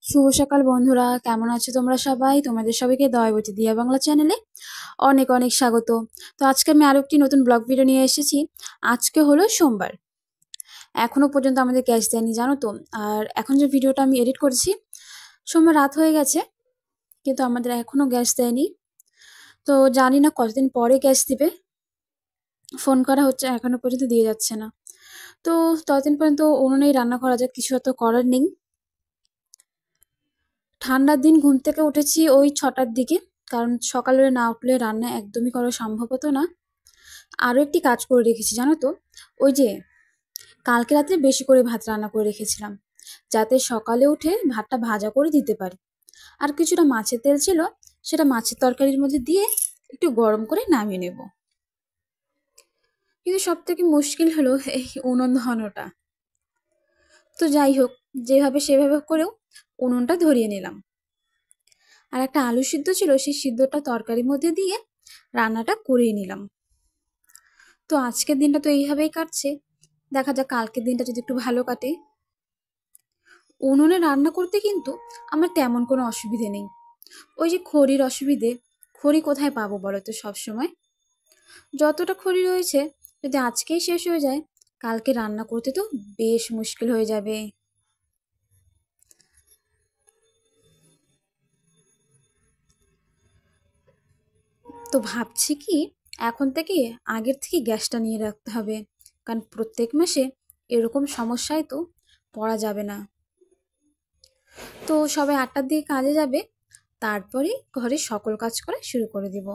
শুভ সকাল বন্ধুরা, কেমন আছো তোমরা সবাই? তোমাদের সবাইকে দয়াবতী দিয়া বাংলা চ্যানেলে অনেক অনেক স্বাগত। তো আজকে আমি আরো একটি নতুন ব্লগ ভিডিও নিয়ে এসেছি। আজকে হলো সোমবার, এখনো পর্যন্ত আমাদের গ্যাস দেয়নি জানো তো। আর এখন যে ভিডিওটা আমি এডিট করছি, সোমবার রাত হয়ে গেছে, কিন্তু আমাদের এখনো গ্যাস দেয়নি। তো জানি না কতদিন পরে গ্যাস দিবে, ফোন করা হচ্ছে এখনো পর্যন্ত দিয়ে যাচ্ছে না। তো ততদিন পর্যন্ত উনুনেই রান্না করা যাক, কিছু তো করার নেই। ঠান্ডার দিন ঘুম থেকে উঠেছি ওই 6টার দিকে, কারণ সকালে না উঠলে রান্না একদমই করা সম্ভব হতো না। আরও একটি কাজ করে রেখেছি জানো তো, ওই যে কালকে রাতে বেশি করে ভাত রান্না করে রেখেছিলাম, যাতে সকালে উঠে ভাতটা ভাজা করে দিতে পারি। আর কিছুটা মাছের তেল ছিল, সেটা মাছের তরকারির মধ্যে দিয়ে একটু গরম করে নামিয়ে নেব। কিন্তু সব থেকে মুশকিল হলো এই উনুন ধরানোটা। তো যাই হোক, যেভাবে সেভাবে করেও উনুনটা ধরিয়ে নিলাম। আর একটা আলু সিদ্ধ ছিল, সেই সিদ্ধটা তরকারির মধ্যে দিয়ে রান্নাটা করিয়ে নিলাম। তো আজকের দিনটা তো এইভাবেই কাটছে, দেখা যাক কালকের দিনটা যদি একটু ভালো কাটে। উনুনে রান্না করতে কিন্তু আমার তেমন কোনো অসুবিধে নেই। ওই যে খড়ির অসুবিধে, খড়ি কোথায় পাবো বলো তো সবসময়। যতটা খড়ি রয়েছে, যদি আজকেই শেষ হয়ে যায়, কালকে রান্না করতে তো বেশ মুশকিল হয়ে যাবে। তো ভাবছি কি, এখন থেকে আগের থেকে গ্যাসটা নিয়ে রাখতে হবে, কারণ প্রত্যেক মাসে এরকম সমস্যায় তো পড়া যাবে না। তো সবাই 8টার দিকে কাজে যাবে, তারপরে ঘরে সকল কাজ করা শুরু করে দেব।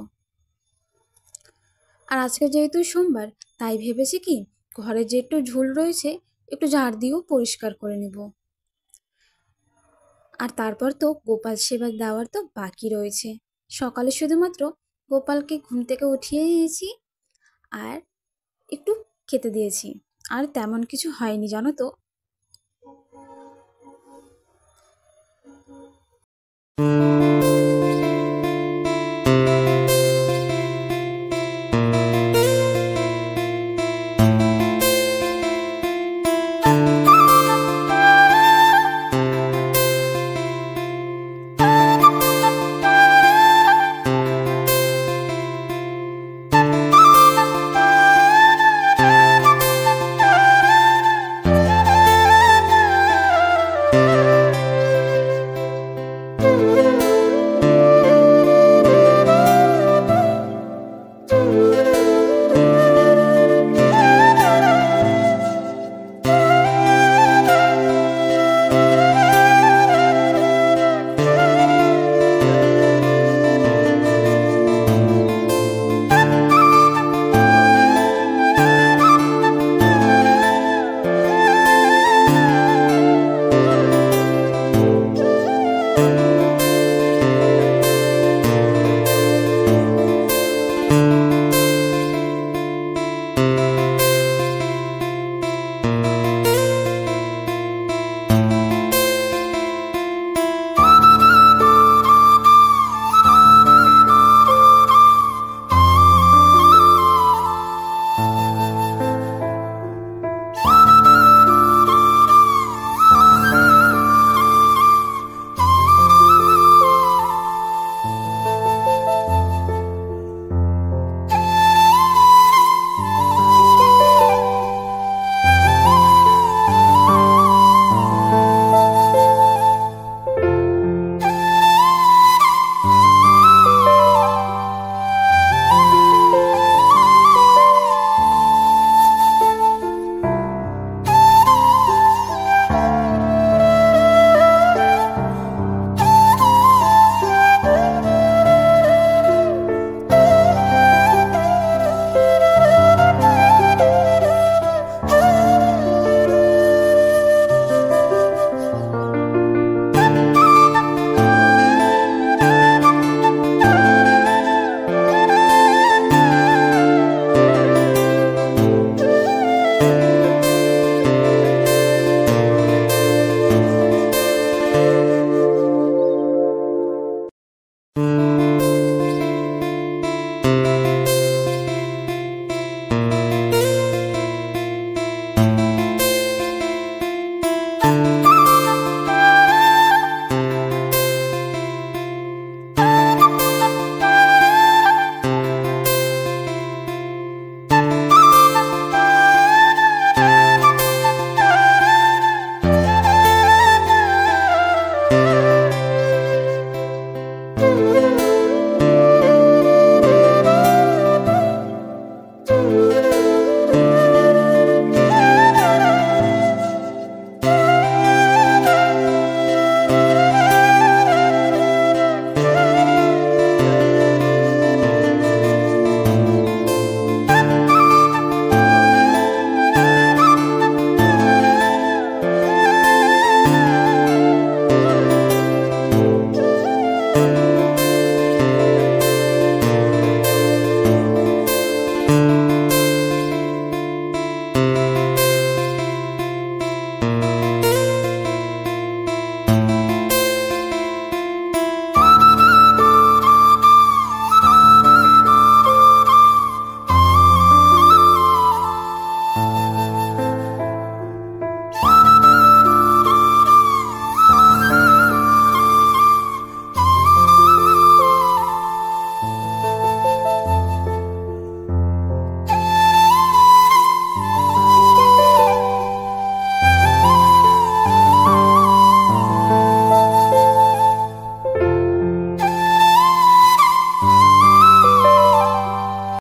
আর আজকে যেহেতু সোমবার, তাই ভেবেছি কি, ঘরে যে একটু ঝুল রয়েছে একটু ঝাড় দিয়েও পরিষ্কার করে নেব। আর তারপর তো গোপাল সেবা দেওয়ার তো বাকি রয়েছে। সকালে শুধুমাত্র গোপালকে ঘুম থেকে উঠিয়ে দিয়েছি আর একটু খেতে দিয়েছি, আর তেমন কিছু হয়নি জানো তো।